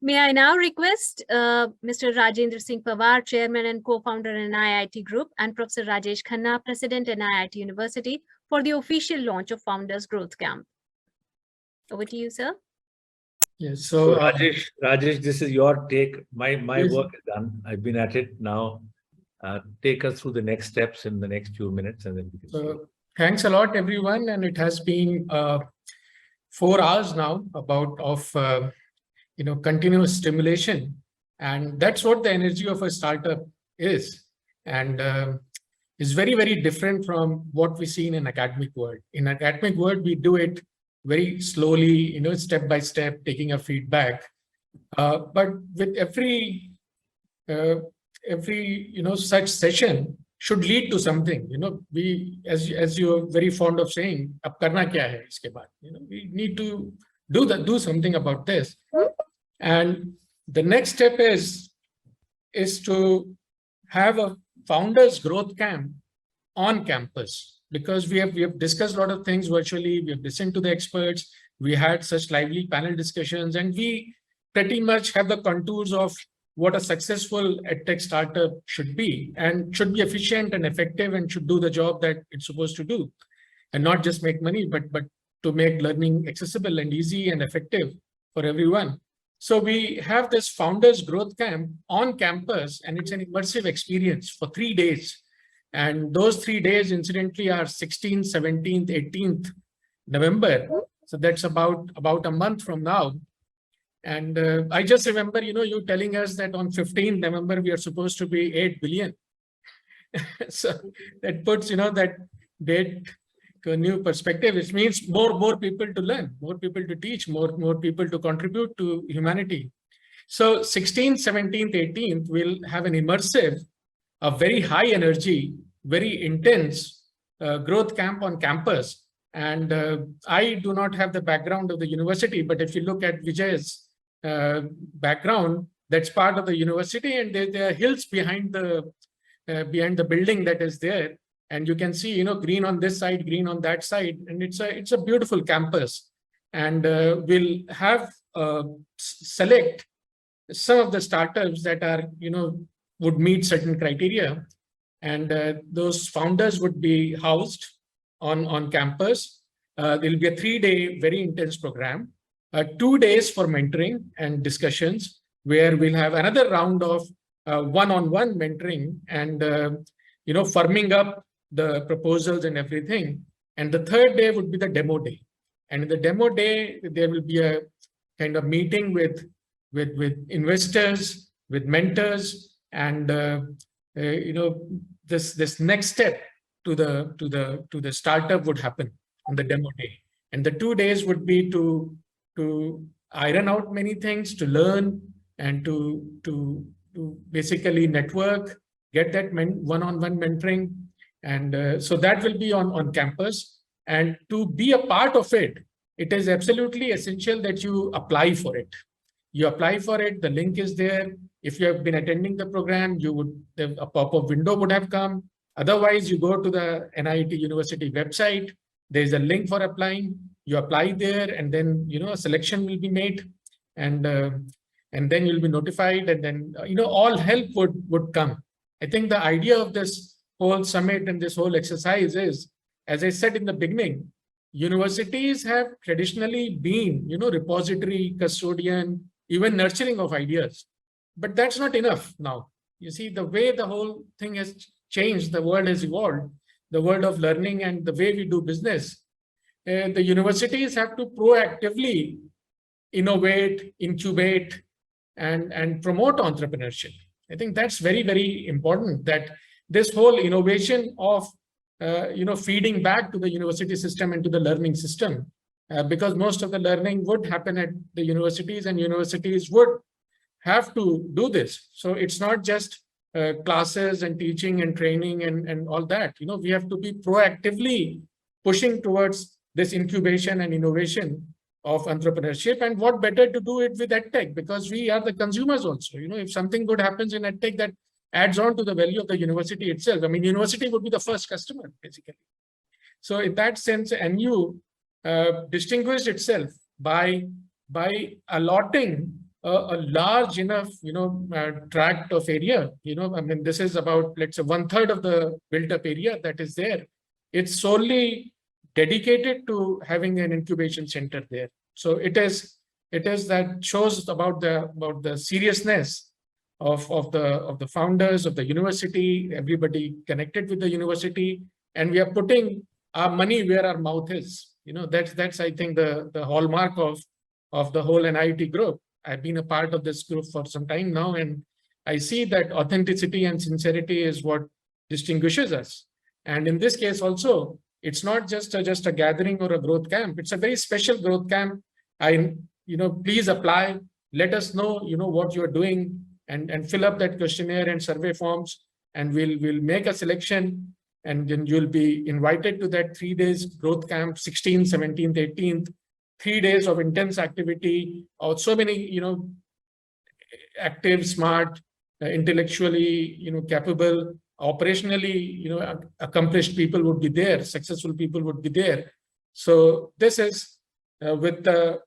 May I now request Mr. Rajendra Singh Pawar, Chairman and Co-founder in NIIT Group, and Professor Rajesh Khanna, President in NIIT University, for the official launch of Founders Growth Camp. Over to you, sir. Yes. So Rajesh, this is your take. My Yes. work is done. I've been at it now. Take us through the next steps in the next few minutes, and then we can. So thanks a lot, everyone. And it has been 4 hours now of continuous stimulation, and that's what the energy of a startup is, and is very, very different from what we see in an academic world. In academic world, we do it very slowly, step by step, taking a feedback. But with every such session should lead to something. We, as you're very fond of saying, ab karna kya hai iske baad? We need to do something about this. And the next step is to have a founders growth camp on campus, because we have discussed a lot of things virtually. We have listened to the experts. We had such lively panel discussions, and we pretty much have the contours of what a successful EdTech startup should be, and should be efficient and effective, and should do the job that it's supposed to do, and not just make money, but to make learning accessible and easy and effective for everyone. So we have this Founders Growth Camp on campus, and it's an immersive experience for 3 days. And those 3 days, incidentally, are 16th, 17th, 18th November. So that's about a month from now. And I just remember, you telling us that on 15th November, we are supposed to be 8 billion. So that puts, that date to a new perspective, which means more people to learn, more people to teach, more people to contribute to humanity. So 16th, 17th, 18th, we'll have an immersive, a very high energy, very intense growth camp on campus. And I do not have the background of the university, but if you look at Vijay's background, that's part of the university, and there are hills behind the building that is there. And you can see, green on this side, green on that side, and it's a beautiful campus. And we'll have select some of the startups that are, would meet certain criteria, and those founders would be housed on campus. There'll be a 3-day very intense program, 2 days for mentoring and discussions, where we'll have another round of one-on-one mentoring and firming up the proposals and everything. And the 3rd day would be the demo day. And in the demo day, there will be a kind of meeting with investors, with mentors, and this next step to the startup would happen on the demo day. And the 2 days would be to iron out many things, to learn, and to basically network, get that one-on-one mentoring. And so that will be on campus. And to be a part of it, it is absolutely essential that you apply for it. You apply for it, the link is there. If you have been attending the program, a pop-up window would have come. Otherwise, you go to the NIIT University website. There's a link for applying. You apply there, and then a selection will be made, and then you'll be notified, and then all help would come. I think the idea of this whole summit and this whole exercise is, as I said in the beginning, universities have traditionally been, repository, custodian, even nurturing of ideas. But that's not enough now. You see, the way the whole thing has changed, the world has evolved, the world of learning and the way we do business. The universities have to proactively innovate, incubate, and promote entrepreneurship. I think that's very, very important, that this whole innovation of, feeding back to the university system and to the learning system, because most of the learning would happen at the universities, and universities would have to do this. So it's not just classes and teaching and training and all that. We have to be proactively pushing towards this incubation and innovation of entrepreneurship. And what better to do it with EdTech, because we are the consumers also. If something good happens in EdTech, that adds on to the value of the university itself. I mean, university would be the first customer, basically. So in that sense, NU distinguished itself by allotting a large enough, tract of area. I mean, this is about, let's say, 1/3 of the built-up area that is there. It's solely dedicated to having an incubation center there. So it is that shows about the seriousness of the founders of the university, everybody connected with the university, and we are putting our money where our mouth is. That's I think the hallmark of the whole NIIT group. I've been a part of this group for some time now, and I see that authenticity and sincerity is what distinguishes us. And in this case also, it's not just a gathering or a growth camp. It's a very special growth camp. Please apply. Let us know, what you're doing, and fill up that questionnaire and survey forms, and we'll make a selection, and then you'll be invited to that 3 days growth camp, 16th, 17th, 18th, 3 days of intense activity, or so many, active, smart, intellectually, capable, operationally, accomplished people would be there, successful people would be there. So this is with the,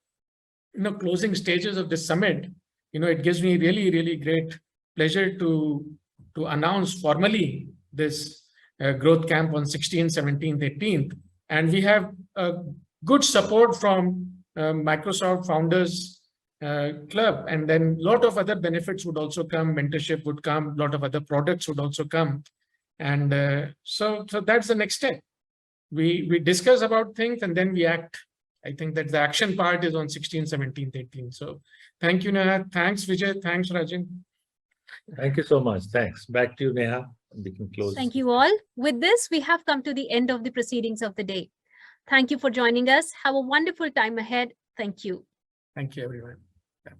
closing stages of this summit, it gives me really, really great pleasure to announce formally this growth camp on 16th, 17th, 18th. And we have good support from Microsoft Founders Club, and then a lot of other benefits would also come. Mentorship would come, a lot of other products would also come, and so that's the next step. We discuss about things and then we act. I think that the action part is on 16th, 17th, 18th. So thank you, Neha. Thanks, Vijay. Thanks, Rajan. Thank you so much. Thanks. Back to you, Neha. We can close. Thank you all. With this, we have come to the end of the proceedings of the day. Thank you for joining us. Have a wonderful time ahead. Thank you. Thank you, everyone. Yeah.